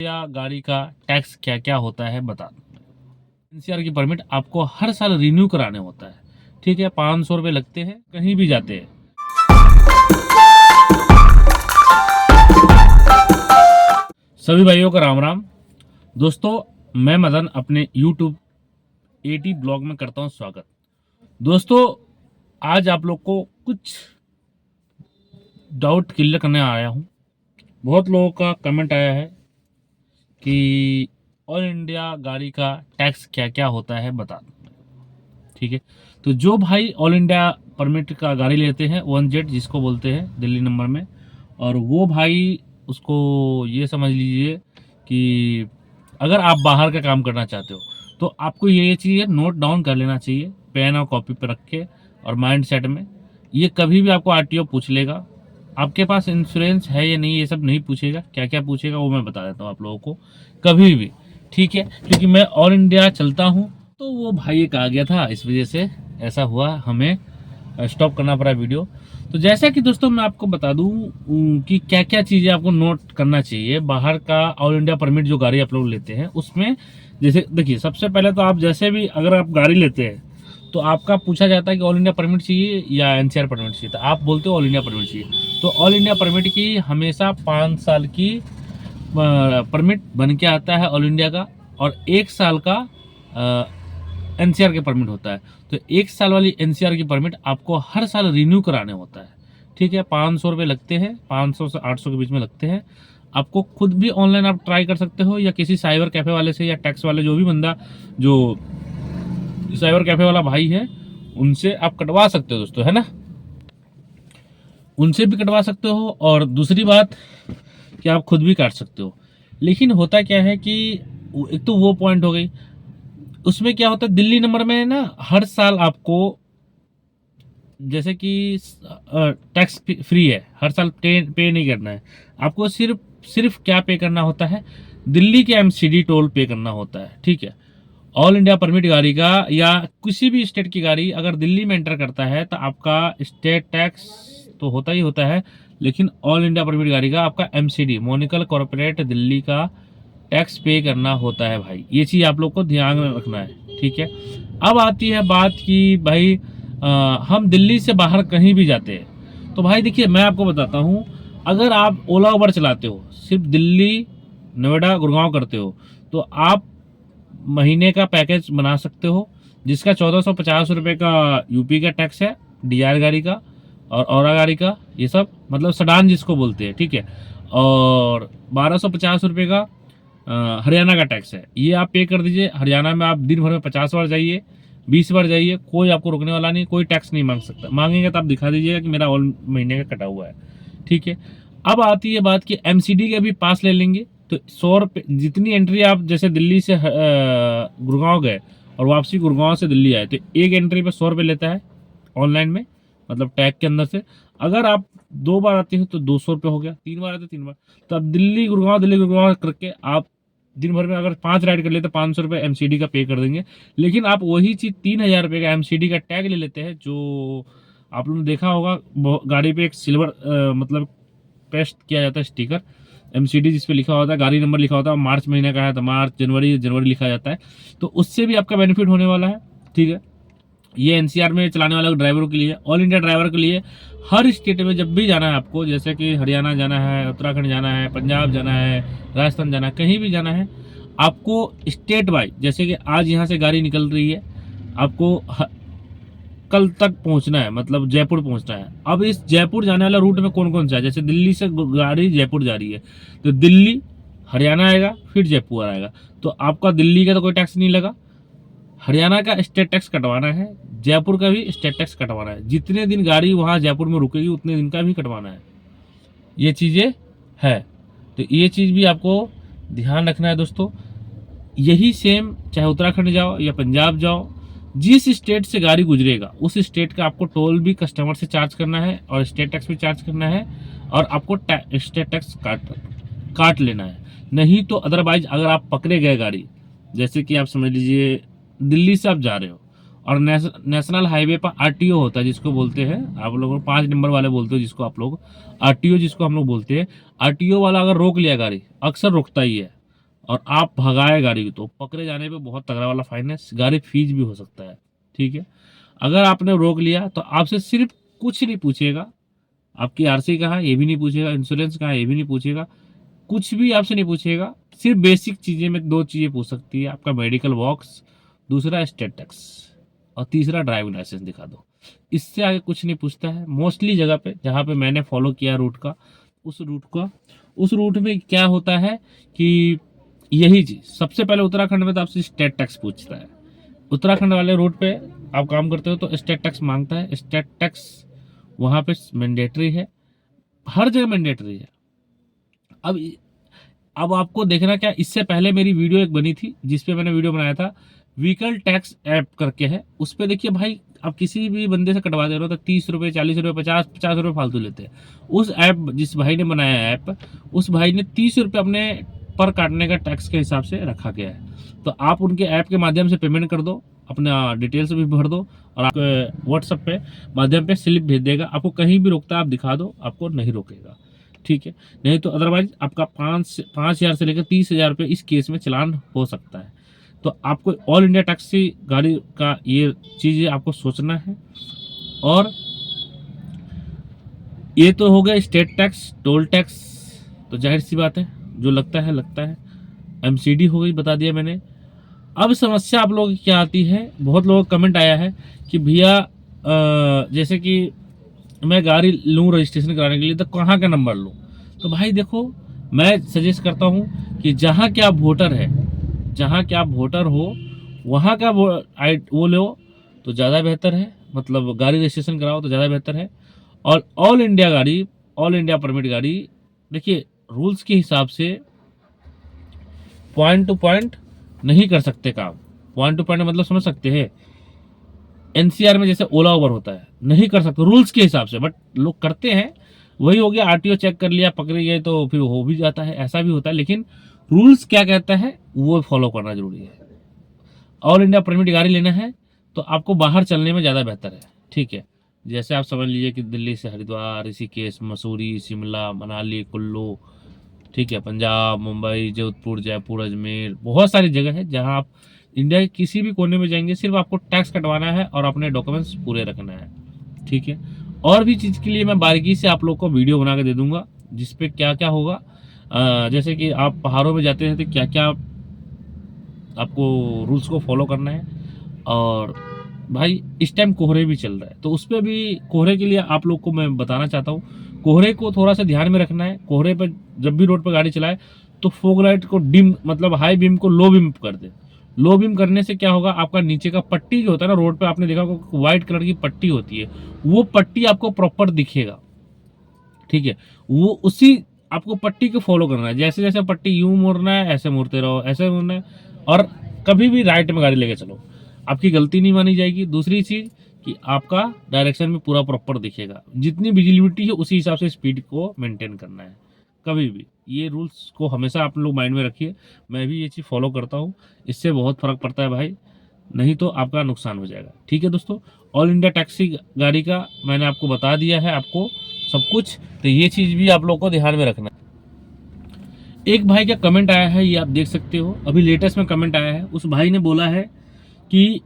या गाड़ी का टैक्स क्या क्या होता है बता दूं। एनसीआर की परमिट आपको हर साल रिन्यू कराने होता है, ठीक है। 500 रुपये लगते हैं, कहीं भी जाते हैं। सभी भाइयों का राम राम। दोस्तों, मैं मदन अपने YouTube AT ब्लॉग में करता हूं स्वागत। दोस्तों, आज आप लोग को कुछ डाउट क्लियर करने आया हूं। बहुत लोगों का कमेंट आया है कि ऑल इंडिया गाड़ी का टैक्स क्या क्या होता है बता दो, ठीक है। तो जो भाई ऑल इंडिया परमिट का गाड़ी लेते हैं 1Z जिसको बोलते हैं दिल्ली नंबर में, और वो भाई उसको ये समझ लीजिए कि अगर आप बाहर का काम करना चाहते हो तो आपको ये चीज़ नोट डाउन कर लेना चाहिए पेन और कॉपी पर रख के और माइंड सेट में। ये कभी भी आपको आरटीओ पूछ लेगा, आपके पास इंश्योरेंस है या नहीं ये सब नहीं पूछेगा। क्या क्या पूछेगा वो मैं बता देता हूँ आप लोगों को, कभी भी, ठीक है। क्योंकि मैं ऑल इंडिया चलता हूँ तो वो भाई एक आ गया था, इस वजह से ऐसा हुआ, हमें स्टॉप करना पड़ा वीडियो। तो जैसा कि दोस्तों मैं आपको बता दूं कि क्या क्या चीज़ें आपको नोट करना चाहिए बाहर का ऑल इंडिया परमिट जो गाड़ी आप लोग लेते हैं उसमें। जैसे देखिए, सबसे पहले तो आप जैसे भी अगर आप गाड़ी लेते हैं तो आपका पूछा जाता है कि ऑल इंडिया परमिट चाहिए या एनसीआर परमिट चाहिए, तो आप बोलते हो ऑल इंडिया परमिट चाहिए। तो ऑल इंडिया परमिट की हमेशा 5 साल की परमिट बन के आता है ऑल इंडिया का, और 1 साल का एनसीआर के परमिट होता है। तो 1 साल वाली एनसीआर की परमिट आपको हर साल रिन्यू कराने होता है, ठीक है। 500 रुपये लगते हैं, 500 से 800 के बीच में लगते हैं। आपको खुद भी ऑनलाइन आप ट्राई कर सकते हो या किसी साइबर कैफे वाले से या टैक्स वाले जो भी बंदा जो साइबर कैफे वाला भाई है उनसे आप कटवा सकते हो दोस्तों, है ना, उनसे भी कटवा सकते हो। और दूसरी बात कि आप खुद भी काट सकते हो। लेकिन होता क्या है कि एक तो वो पॉइंट हो गई, उसमें क्या होता है दिल्ली नंबर में ना हर साल आपको जैसे कि टैक्स फ्री है, हर साल पे नहीं करना है आपको। सिर्फ क्या पे करना होता है, दिल्ली के एमसीडी टोल पे करना होता है, ठीक है। ऑल इंडिया परमिट गाड़ी का या किसी भी स्टेट की गाड़ी अगर दिल्ली में एंटर करता है तो आपका स्टेट टैक्स तो होता ही होता है, लेकिन ऑल इंडिया परमिट गाड़ी का आपका एमसीडी म्युनिसिपल कॉर्पोरेट दिल्ली का टैक्स पे करना होता है भाई। ये चीज़ आप लोग को ध्यान में रखना है, ठीक है। अब आती है बात कि भाई हम दिल्ली से बाहर कहीं भी जाते हैं तो भाई देखिए मैं आपको बताता हूँ, अगर आप ओला उबर चलाते हो सिर्फ दिल्ली नोएडा गुड़गांव करते हो तो आप महीने का पैकेज बना सकते हो जिसका 1450 रुपये का यूपी का टैक्स है, डीआर गाड़ी का और औरा गाड़ी का, ये सब मतलब सडान जिसको बोलते हैं, ठीक है। और 1250 रुपये का हरियाणा का टैक्स है, ये आप पे कर दीजिए। हरियाणा में आप दिन भर में 50 बार जाइए, 20 बार जाइए, कोई आपको रोकने वाला नहीं, कोई टैक्स नहीं मांग सकता। मांगेंगे तो आप दिखा दीजिएगा कि मेरा ऑल महीने का कटा हुआ है, ठीक है। अब आती है बात कि एमसीडी का भी पास ले लेंगे तो 100 रुपये जितनी एंट्री आप जैसे दिल्ली से गुड़गांव गए और वापसी गुड़गांव से दिल्ली आए तो एक एंट्री पे 100 रुपये लेता है ऑनलाइन में, मतलब टैग के अंदर से। अगर आप 2 बार आते हैं तो 200 रुपये हो गया, 3 बार आते 3 बार, तो अब दिल्ली गुड़गांव करके आप दिन भर में अगर 5 राइड कर लेते तो 500 रुपये एमसीडी का पे कर देंगे। लेकिन आप वही चीज़ 3000 रुपये का एमसीडी का टैग ले लेते हैं, जो आप लोगों ने देखा होगा गाड़ी पे एक सिल्वर मतलब पेस्ट किया जाता है स्टिकर एमसीडी जिस पे लिखा होता है, गाड़ी नंबर लिखा होता है, मार्च महीने का है तो मार्च जनवरी लिखा जाता है, तो उससे भी आपका बेनिफिट होने वाला है, ठीक है। ये एनसीआर में चलाने वाले ड्राइवरों के लिए, ऑल इंडिया ड्राइवर के लिए, हर स्टेट में जब भी जाना है आपको, जैसे कि हरियाणा जाना है, उत्तराखंड जाना है, पंजाब जाना है, राजस्थान जाना है, कहीं भी जाना है, आपको स्टेट वाइज, जैसे कि आज यहाँ से गाड़ी निकल रही है, आपको कल तक पहुंचना है, मतलब जयपुर पहुंचना है। अब इस जयपुर जाने वाला रूट में कौन कौन सा है, जैसे दिल्ली से गाड़ी जयपुर जा रही है तो दिल्ली हरियाणा आएगा फिर जयपुर आएगा, तो आपका दिल्ली का तो कोई टैक्स नहीं लगा, हरियाणा का स्टेट टैक्स कटवाना है, जयपुर का भी स्टेट टैक्स कटवाना है, जितने दिन गाड़ी वहाँ जयपुर में रुकेगी उतने दिन का भी कटवाना है। ये चीज़ें है, तो ये चीज़ भी आपको ध्यान रखना है दोस्तों। यही सेम चाहे उत्तराखंड जाओ या पंजाब जाओ, जिस स्टेट से गाड़ी गुजरेगा उस स्टेट का आपको टोल भी कस्टमर से चार्ज करना है और स्टेट टैक्स भी चार्ज करना है, और आपको स्टेट टैक्स काट लेना है। नहीं तो अदरवाइज अगर आप पकड़े गए गाड़ी, जैसे कि आप समझ लीजिए दिल्ली से आप जा रहे हो और नेशनल हाईवे पर आरटीओ होता है जिसको बोलते हैं आप लोग 5 नंबर वाले बोलते हो, जिसको आप लोग आरटीओ जिसको हम लोग बोलते हैं, आरटीओ वाला अगर रोक लिया गाड़ी, अक्सर रोकता ही है, और आप भगाए गाड़ी तो पकड़े जाने पे बहुत तगड़ा वाला फाइन है, गाड़ी फीस भी हो सकता है। ठीक है, अगर आपने रोक लिया तो आपसे सिर्फ कुछ नहीं पूछेगा, आपकी आरसी कहाँ है ये भी नहीं पूछेगा, इंश्योरेंस कहाँ है ये भी नहीं पूछेगा, कुछ भी आपसे नहीं पूछेगा। सिर्फ बेसिक चीज़ें में दो चीज़ें पूछ सकती है, आपका मेडिकल बॉक्स, दूसरा स्टेट टैक्स, और तीसरा ड्राइविंग लाइसेंस दिखा दो। इससे आगे कुछ नहीं पूछता है मोस्टली जगह पे जहाँ पे मैंने फॉलो किया रूट का। उस रूट में क्या होता है कि यही चीज़ सबसे पहले उत्तराखंड में तो आपसे स्टेट टैक्स पूछता है। उत्तराखंड वाले रूट पे आप काम करते हो तो स्टेट टैक्स मांगता है। स्टेट टैक्स वहाँ पे मैंडेटरी है, हर जगह मैंडेटरी है। अब अब आपको देखना क्या, इससे पहले मेरी वीडियो एक बनी थी जिसपे मैंने वीडियो बनाया था, व्हीकल टैक्स ऐप करके है। उस पर देखिए भाई, आप किसी भी बंदे से कटवा दे रहे हो तो 30 रुपये, 40 रुपये, 50 रुपये फालतू लेते हैं। उस ऐप जिस भाई ने बनाया ऐप, उस भाई ने 30 रुपये अपने पर काटने का टैक्स के हिसाब से रखा गया है। तो आप उनके ऐप के माध्यम से पेमेंट कर दो, अपना डिटेल्स भी भर दो, और आप व्हाट्सएप पे माध्यम पे स्लिप भेज देगा। आपको कहीं भी रोकता है आप दिखा दो, आपको नहीं रोकेगा। ठीक है, नहीं तो अदरवाइज आपका 5,000 से लेकर 30,000 रुपये इस केस में चलान हो सकता है। तो आपको ऑल इंडिया टैक्सी गाड़ी का ये चीज़ें आपको सोचना है। और ये तो हो गया स्टेट टैक्स, टोल टैक्स, तो जाहिर सी बात है जो लगता है लगता है। एमसीडी हो गई, बता दिया मैंने। अब समस्या आप लोगों की क्या आती है, बहुत लोगों का कमेंट आया है कि भैया जैसे कि मैं गाड़ी लूँ रजिस्ट्रेशन कराने के लिए तो कहाँ का नंबर लूँ। तो भाई देखो, मैं सजेस्ट करता हूँ कि जहाँ के आप वोटर है, जहाँ के आप वोटर हो वहाँ का वो लो तो ज़्यादा बेहतर है, मतलब गाड़ी रजिस्ट्रेशन कराओ तो ज़्यादा बेहतर है। और ऑल इंडिया गाड़ी, ऑल इंडिया परमिट गाड़ी, देखिए रूल्स के हिसाब से पॉइंट टू पॉइंट नहीं कर सकते काम। पॉइंट टू पॉइंट मतलब समझ सकते हैं, एनसीआर में जैसे ओला ओवर होता है, नहीं कर सकते रूल्स के हिसाब से, बट लोग करते हैं। वही हो गया, आरटीओ चेक कर लिया, पकड़े गए तो फिर हो भी जाता है, ऐसा भी होता है। लेकिन रूल्स क्या कहता है वो फॉलो करना जरूरी है। ऑल इंडिया परमिट गाड़ी लेना है तो आपको बाहर चलने में ज़्यादा बेहतर है। ठीक है, जैसे आप समझ लीजिए कि दिल्ली से हरिद्वार, ऋषिकेश, मसूरी, शिमला, मनाली, कुल्लू, ठीक है, पंजाब, मुंबई, जोधपुर, जयपुर, अजमेर, बहुत सारी जगह है जहां आप इंडिया के किसी भी कोने में जाएंगे, सिर्फ आपको टैक्स कटवाना है और अपने डॉक्यूमेंट्स पूरे रखना है। ठीक है, और भी चीज़ के लिए मैं बारीकी से आप लोग को वीडियो बना के दे दूंगा जिसपे क्या क्या होगा। जैसे कि आप पहाड़ों में जाते हैं तो क्या क्या आपको रूल्स को फॉलो करना है। और भाई इस टाइम कोहरे भी चल रहा है तो उस पर भी, कोहरे के लिए आप लोग को मैं बताना चाहता हूँ, कोहरे को थोड़ा सा ध्यान में रखना है। कोहरे पर जब भी रोड पर गाड़ी चलाए तो फोग लाइट को डिम, मतलब हाई बीम को लो बीम कर दे। लो बीम करने से क्या होगा, आपका नीचे का पट्टी जो होता है ना रोड पे, आपने देखा होगा व्हाइट कलर की पट्टी होती है, वो पट्टी आपको प्रॉपर दिखेगा। ठीक है, वो उसी आपको पट्टी को फॉलो करना है। जैसे जैसे पट्टी यूं मुड़ना है ऐसे मुड़ते रहो, ऐसे मुड़ना है। और कभी भी राइट में गाड़ी लेके चलो, आपकी गलती नहीं मानी जाएगी। दूसरी चीज कि आपका डायरेक्शन में पूरा प्रॉपर दिखेगा, जितनी विजिबिलिटी है उसी हिसाब से स्पीड को मेंटेन करना है। कभी भी ये रूल्स को हमेशा आप लोग माइंड में रखिए। मैं भी ये चीज़ फॉलो करता हूँ, इससे बहुत फर्क पड़ता है भाई, नहीं तो आपका नुकसान हो जाएगा। ठीक है दोस्तों, ऑल इंडिया टैक्सी गाड़ी का मैंने आपको बता दिया है आपको सब कुछ, तो ये चीज़ भी आप लोग को ध्यान में रखना है। एक भाई का कमेंट आया है, ये आप देख सकते हो, अभी लेटेस्ट में कमेंट आया है। उस भाई ने बोला है कि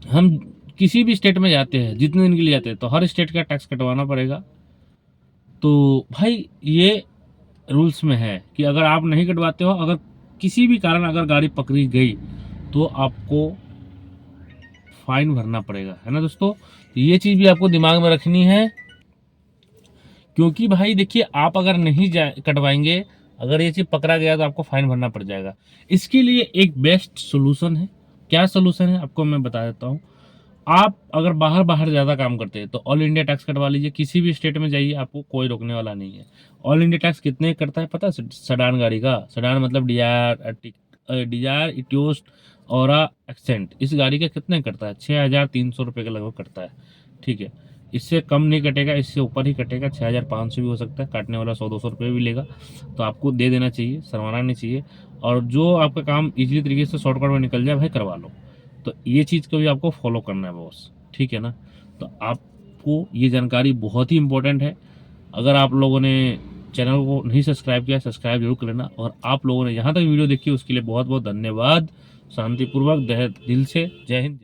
हम किसी भी स्टेट में जाते हैं, जितने दिन के लिए जाते हैं, तो हर स्टेट का टैक्स कटवाना पड़ेगा। तो भाई ये रूल्स में है कि अगर आप नहीं कटवाते हो, अगर किसी भी कारण अगर गाड़ी पकड़ी गई तो आपको फाइन भरना पड़ेगा, है ना दोस्तों। तो ये चीज़ भी आपको दिमाग में रखनी है, क्योंकि भाई देखिए आप अगर नहीं कटवाएंगे, अगर ये चीज़ पकड़ा गया तो आपको फाइन भरना पड़ जाएगा। इसके लिए एक बेस्ट सोल्यूशन है। क्या सोल्यूशन है आपको मैं बता देता हूँ। आप अगर बाहर बाहर ज़्यादा काम करते हैं तो ऑल इंडिया टैक्स कटवा लीजिए, किसी भी स्टेट में जाइए, आपको कोई रोकने वाला नहीं है। ऑल इंडिया टैक्स कितने करता है पता है? सेडान गाड़ी का, सेडान मतलब डिजायर, इटियोस, और एक्सेंट, इस गाड़ी का कितने करता है? 6,300 रुपये के लगभग करता है। ठीक है, इससे कम नहीं कटेगा, इससे ऊपर ही कटेगा। 6,500 भी हो सकता है, काटने वाला 100-200 रुपये भी लेगा। तो आपको दे देना चाहिए, शर्माना नहीं चाहिए। और जो आपका काम इजीली तरीके से शॉर्टकट में निकल जाए भाई, करवा लो। तो ये चीज़ को भी आपको फॉलो करना है बॉस, ठीक है ना। तो आपको ये जानकारी बहुत ही इम्पोर्टेंट है। अगर आप लोगों ने चैनल को नहीं सब्सक्राइब किया, सब्सक्राइब जरूर कर लेना। और आप लोगों ने यहाँ तक वीडियो देखी उसके लिए बहुत बहुत धन्यवाद। शांतिपूर्वक दिल से जय हिंद।